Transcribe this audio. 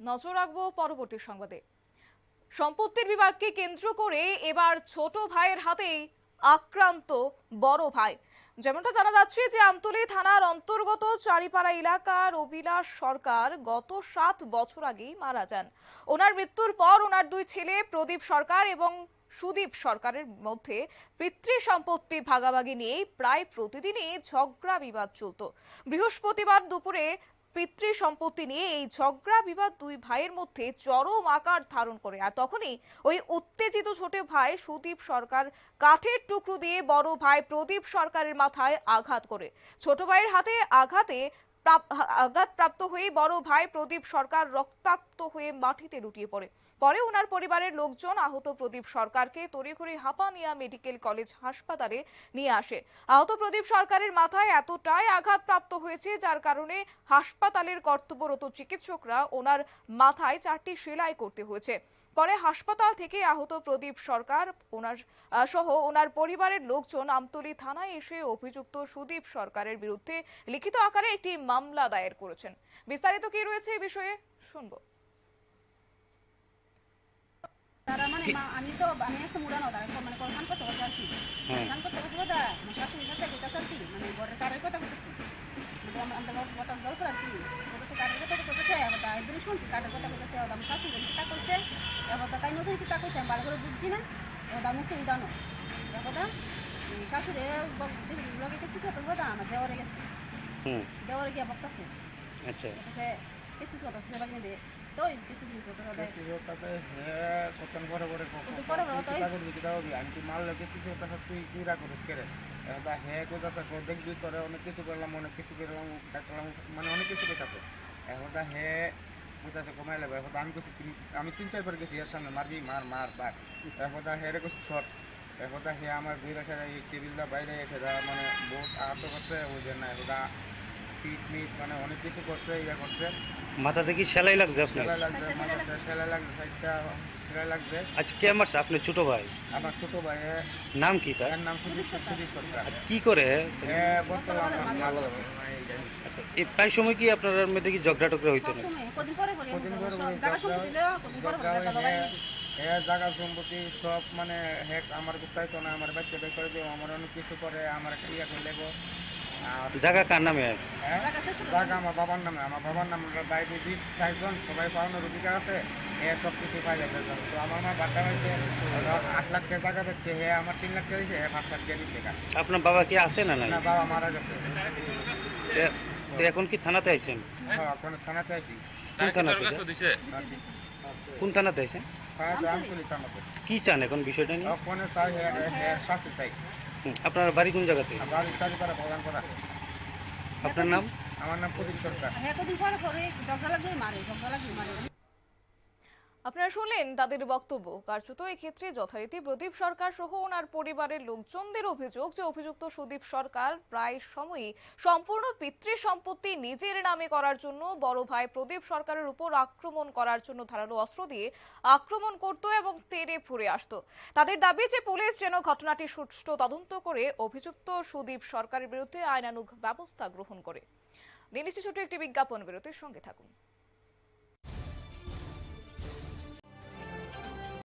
নজর রাখবো পরবর্তী সংবাদে। সম্পত্তির বিবাদকে কেন্দ্র করে এবার ছোট ভাইয়ের হাতেই আক্রান্ত বড় ভাই। যেমনটা জানা যাচ্ছে যে আমতলী থানার অন্তর্গত চারিপাড়া এলাকার অভিলাষ সরকার গত 7 বছর আগেই মারা যান। ওনার মৃত্যুর পর ওনার দুই ছেলে প্রদীপ সরকার এবং সুদীপ সরকারের মধ্যে পিতৃ সম্পত্তি ভাগাভাগি নিয়ে প্রায় প্রতিদিনই ঝগড়া বিবাদ চলত। বৃহস্পতিবার দুপুরে পিতৃ সম্পত্তি নিয়ে এই ঝগড়া বিবাদ দুই ভাইয়ের মধ্যে চরম আকার ধারণ করে। আর তখনই ওই উত্তেজিত ছোট ভাই সুদীপ সরকার কাঠের টুকরো দিয়ে বড় ভাই প্রদীপ সরকারের মাথায় আঘাত করে। ছোট ভাইয়ের হাতে আঘাতপ্রাপ্ত হয়ে বড় ভাই প্রদীপ সরকার রক্তাক্ত হয়ে মাটিতে লুটিয়ে পড়ে। পরে ওনার পরিবারের লোকজন আহত প্রদীপ সরকারকে তড়িঘড়ি হাপানিয়া মেডিকেল কলেজ হাসপাতালে নিয়ে আসে। আহত প্রদীপ সরকারের মাথায় এতটাই আঘাতপ্রাপ্ত হয়েছে যার কারণে হাসপাতালের কর্তব্যরত চিকিৎসকরা ওনার মাথায় 4টি সেলাই করতে হয়েছে। পরে হাসপাতাল থেকে আহত প্রদীপ সরকার সহ ওনার পরিবারের লোকজন আমতলী থানায় এসে অভিযুক্ত সুদীপ সরকারের বিরুদ্ধে লিখিত আকারে একটি মামলা দায়ের করেছেন। বিস্তারিত কি রয়েছে এই বিষয়ে শুনবো। তারা মানে আমি আসতে মুড়ানো তারা মানে ধান করতে বলছে আর কি ধান করতে বলছে বোধ আমার শাশুড়ির সাথে কইতাছে আর কি মানে ঘরের কারের কথা কইতেছে মানে আমরা গোটা জল করে আর কি বলতেছে কারের কথা কইতেছে ওটা একদিন শুনছি কারের কথা কইতেছে ওটা আমার শাশুড়ি কিতা কইছে এবার তাই নতুন কিতা কইছে আমি ভালো করে বুঝছি না ওটা মুসি উড়ানো এবার শাশুড়ি লগে গেছি তো বোধ আমার দেওয়ারে গেছে দেওয়ারে গিয়ে বকতেছে আচ্ছা কিছু কথা শুনে বাকি দিয়ে তো কিছু কতন বড় বড় আমি তুই মারলে কিছু তুই কিরা করিস কেরে হ্যাঁ কোথাছে দেখবি করে অনেক কিছু করলাম অনেক কিছু করলাম ডাকলাম মানে অনেক কিছু কোথাছে এখন হ্যাঁ কোথাছে কমাই লাগবে এখন আমি 3-4 বার গেছি এর সামনে মারবি মার মার বাট এখন হ্যাঁ রে করছি শট এখন হ্যাঁ আমার দুই রাখা এই টেবিলটা বাইরে এসে মানে বহুত আহত করছে ওই জন্য এখন পিট মিট মানে অনেক কিছু করছে ইয়া করছে। মাথা থেকে সেলাই লাগছে আপনার? সেলাই লাগছে মাথাতে সেলাই লাগছে সাইডটা সেলাই লাগছে। আচ্ছা কে মারছে? আপনার ছোট ভাই? আমার ছোট ভাই। নাম কি তার? নাম সুদীপ সরকার। কি করে? বর্তমানে এই প্রায় সময় কি আপনার মধ্যে কি ঝগড়া টগড়া হইতো না? জায়গা সম্পত্তি সব মানে হ্যাক আমার কোথায় তো না আমার বাচ্চা বের করে দেবো আমার অনেক কিছু করে আমার একটা ইয়া করে দেবো। জায়গা কার নামে? জায়গা আমার বাবার নামে বাইরে 4জন সবাই পাওয়ানোর অধিকার আছে সব কিছু পাই যাবে। তো আমার মা বাচ্চা হয়েছে 8 লাখ টাকা জায়গা পেচ্ছে হ্যাঁ আমার 3 লাখ টাকা দিয়েছে 5 লাখ টাকা দিচ্ছে। আপনার বাবা কি আছে না? না বাবা মারা গেছে। এখন কি থানাতে আইছেন? হ্যাঁ এখন থানাতে আইছি। কোন থানাতে আইছেন? আমতলী থানাতে। কি চান এখন বিষয়টা নিয়ে? ওখানে চাই শাস্তি চাই। আপনার বাড়ি কোন জায়গাতে? বাড়ি চারিপাড়া প্রদান করা। আপনার নাম? আমার নাম প্রদীপ সরকার। আপনারা শুনলেন তাদের বক্তব্য। কার্যত এক্ষেত্রে যথারীতি প্রদীপ সরকার সহ ওনার পরিবারের লোকজনদের অভিযোগ যে অভিযুক্ত সুদীপ সরকার প্রায় সময়ই সম্পূর্ণ পিতৃ সম্পত্তি নিজের নামে করার জন্য বড় ভাই প্রদীপ সরকারের উপর আক্রমণ করার জন্য ধারালো অস্ত্র দিয়ে আক্রমণ করত এবং তেড়ে ফুরে আসতো। তাদের দাবি যে পুলিশ যেন ঘটনাটি সুষ্ঠু তদন্ত করে অভিযুক্ত সুদীপ সরকারের বিরুদ্ধে আইনানুগ ব্যবস্থা গ্রহণ করে। নিয়ে নিচ্ছি ছোট একটি বিজ্ঞাপন বিরতির সঙ্গে থাকুন।